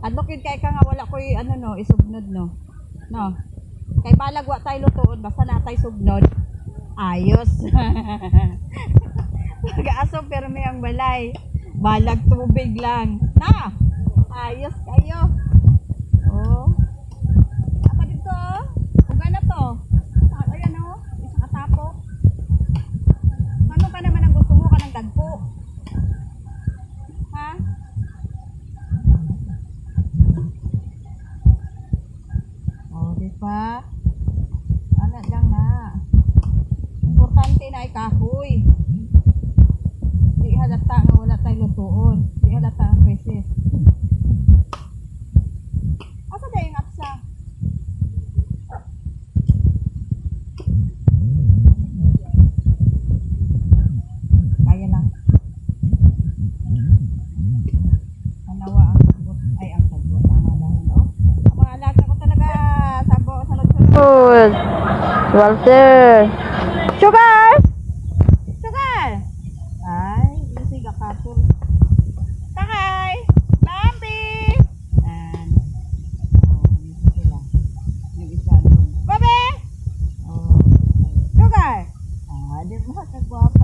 Adlokid kay ka nga wala ko'y ano no, isugnod no. No. Kay balag wa tay lutuon basta natay sugnod. Ayos. Pag-aso pero may ang balay. Balag tubig lang. Na. Ayos kayo. Oh. Apa dito? Uga na to. Ayan oh. Isa katapo. Ano pa naman ang gusto mo ka ng dagpo? Ha? Oh, di ba? Ano lang na. Importante na ay kahoy. Di halata nga wala tayong lutuon. Di halata ang krisis. Asa na yung apsa? Kaya lang. Manawa ang sagbot. Ay, ang sagbot. Ang alahin, no? Ang mga alaga ko talaga. Sabo, sunod-sunod. Walter. Sugar! Sugar! Ay, isig akapon. Takay! Bambi! And, dito sila. Yung isa doon. Babe! Oh, sugar! Ah, di mo kagwapo.